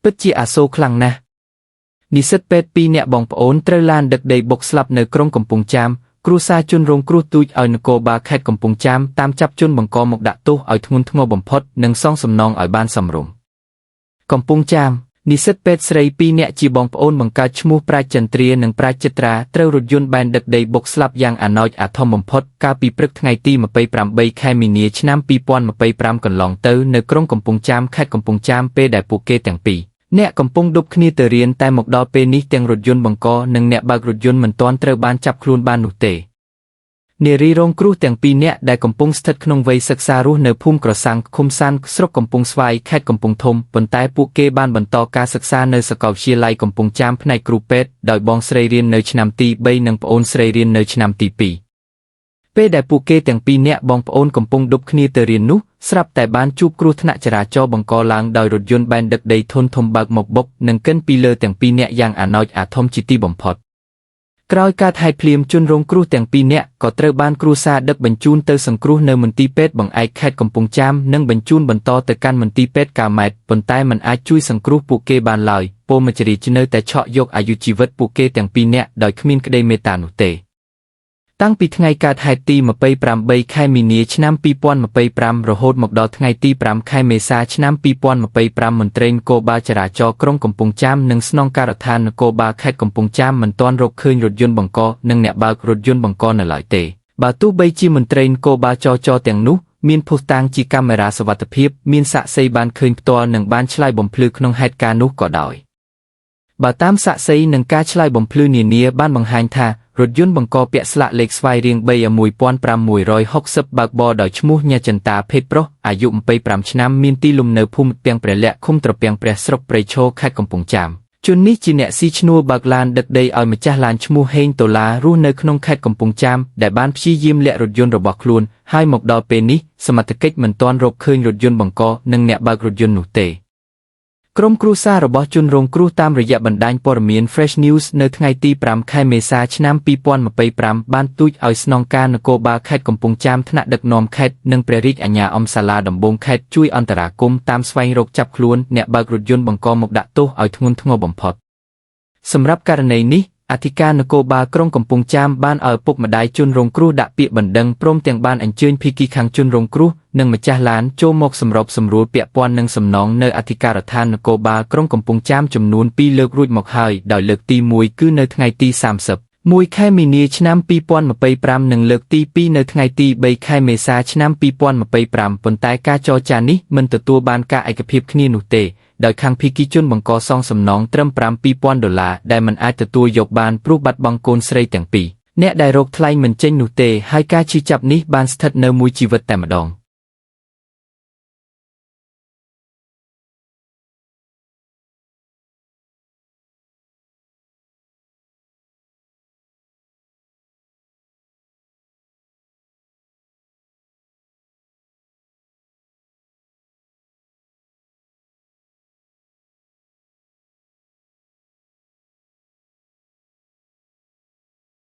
ពិតជាអាសូរខ្លាំងណាស់និស្សិតពេទ្យ2នាក់បងប្អូនត្រូវឡានដឹកដីបុកស្លាប់នៅក្រុងកំពង់ចាមគ្រួសារជនរងគ្រោះទូចឲ្យនគរបាលខេត្តកំពង់ចាមតាមចាប់ជនបង្កមកដាក់ទោសឲ្យធ្ងន់ធ្ងរបំផុតនិងសងសំណងឲ្យបានសមរម្យកំពង់ចាមនិស្សិតពេទ្យស្រី2នាក់ជាបងប្អូនបង្កើតឈ្មោះប្រាជ្ញចន្ទ្រានិងប្រាជ្ញចិត្រាត្រូវរថយន្តបែនដឹកដីបុកស្លាប់យ៉ាងអាណោចអាធមបំផុតកាលពីព្រឹកថ្ងៃទី28ខែមីនាឆ្នាំ2025កន្លងទៅនៅក្រុងកំពង់ចាមខេត្តកំពង់ចាមពេលដែលពួកគេទាំងពីរអ្នកកំពុងឌុបគ្នាទៅរៀនតែមកដល់ពេលនេះទាំងរថយន្តបង្កនិងអ្នកបើករថយន្តមិនទាន់ត្រូវបានចាប់ខ្លួនបាននោះទេនារីរងគ្រោះទាំង2នាក់ដែលកំពុងស្ថិតក្នុងវ័យសិក្សារស់នៅភូមិក្រសាំងឃុំសានស្រុកកំពង់ស្វាយខេត្តកំពង់ធំប៉ុន្តែពួកគេបានបន្តការសិក្សានៅសាកលវិទ្យាល័យកំពង់ចាមផ្នែកគ្រូពេទ្យដោយបងស្រីរៀននៅឆ្នាំទី3និងប្អូនស្រីរៀននៅឆ្នាំទី2ពេលដែលពួកគេទាំង2នាក់បងប្អូនកំពុងឌុបគ្នាទៅរៀននោះស្រាប់តែបានជួបគ្រោះថ្នាក់ចរាចរណ៍បង្កឡើងដោយរថយន្តបែនដឹកដីធុនធំបើកមកបុកនិងកិនពីលើទាំង2នាក់យ៉ាងអាណោចអាធមជាទីបំផុតក្រោយការថៃភ្លាមជនរងគ្រោះទាំង2នាក់ក៏ត្រូវបានគ្រួសារដឹកបញ្ជូនទៅសង្គ្រោះនៅមន្ទីរពេទ្យបង្អែកខេត្តកំពង់ចាមនិងបញ្ជូនបន្តទៅកាន់មន្ទីរពេទ្យកាម៉ែតប៉ុន្តែមិនអាចជួយសង្គ្រោះពួកគេបានឡើយពលមច្ចរីនៅតែឆក់យកអាយុជីវិតពួកគេទាំង2នាក់ដោយគ្មានក្តីមេត្តានោះទេតាំងពីថ្ងៃកើតហេតុទី28ខែមីនាឆ្នាំ2025រហូតមកដល់ថ្ងៃទី5ខែមេសាឆ្នាំ2025មន្ត្រីនគរបាលចរាចរណ៍ក្រុងកំពង់ចាមនិងស្នងការដ្ឋាននគរបាលខេត្តកំពង់ចាមមិនទាន់រកឃើញរថយន្តបង្កនិងអ្នកបើករថយន្តបង្កនៅឡើយទេបើទោះបីជាមន្ត្រីនគរបាលចរទាំងនោះមានភស្តុតាងជាកាមេរ៉ាសុវត្ថិភាពមានសាក្សីបានឃើញផ្ទាល់និងបានឆ្លើយបំភ្លឺក្នុងហេតុការណ៍នោះក៏ដោយបើតាមសាក្សីនិងការឆ្លើយបំភ្លឺនានាបានបង្ហាញថារថយន្តបង្កពាក់ស្លាកលេខស្វ័យរៀង31560បើកបរដោយឈ្មោះញ៉ាចិន្តាភេទប្រុសអាយុ25ឆ្នាំមានទីលំនៅភូមិពាំងព្រះលក្ខឃុំត្រពាំងព្រះស្រុកព្រៃឈរខេត្តកំពង់ចាមជននេះជាអ្នកស៊ីឈ្នួលបើកឡានដឹកដីឲ្យម្ចាស់ឡានឈ្មោះហេងដុល្លាររស់នៅក្នុងខេត្តកំពង់ចាមដែលបានព្យាយាមលាក់រថយន្តរបស់ខ្លួនហើយមកដល់ពេលនេះសមត្ថកិច្ចមិនទាន់រកឃើញរថយន្តបង្កនិងអ្នកបើករថយន្តនោះទេក្រុមគ្រួសាររបស់ជនរងគ្រោះតាមរយៈបណ្ដាញព័ត៌មាន Fresh News នៅថ្ងៃទី5ខែមេសាឆ្នាំ2025បានទូចឲ្យស្នងការនគរបាលខេត្តកំពង់ចាមថ្នាក់ដឹកនាំខេត្តនិងព្រះរាជអាជ្ញាអមសាលាដំបងខេត្តជួយអន្តរាគមន៍តាមស្វែងរកចាប់ខ្លួនអ្នកបើករថយន្តបង្កមកដាក់ទោសឲ្យធ្ងន់ធ្ងរបំផុតសម្រាប់ករណីនេះអធិការនគរបាលក្រុងកំពង់ចាមបានឲ្យពុកម្ដាយជនរងគ្រោះដាក់ពាក្យបណ្ដឹងព្រមទាំងបានអញ្ជើញភាគីខាងជនរងគ្រោះនិងម្ចាស់ឡានចូលមកសម្របសម្រួលពាក់ព័ន្ធនឹងសំណងនៅអធិការដ្ឋាននគរបាលក្រុងកំពង់ចាមចំនួន2លើករួចមកហើយដោយលើកទី1គឺនៅថ្ងៃទី31ខែមីនាឆ្នាំ2025និងលើកទី2នៅថ្ងៃទី3ខែមេសាឆ្នាំ2025ប៉ុន្តែការចរចានេះមិនទទួលបានការឯកភាពគ្នានោះទេដោយខាងភាគីជនបង្កសងសំណងត្រឹម$7,000ដែលមិនអាចទទួលយកបានព្រោះបាត់បង់កូនស្រីទាំងពីរអ្នកដែលរកថ្លៃមិនចេញនោះទេហើយការជិះចាប់នេះបានស្ថិតនៅមួយជីវិតតែម្ដង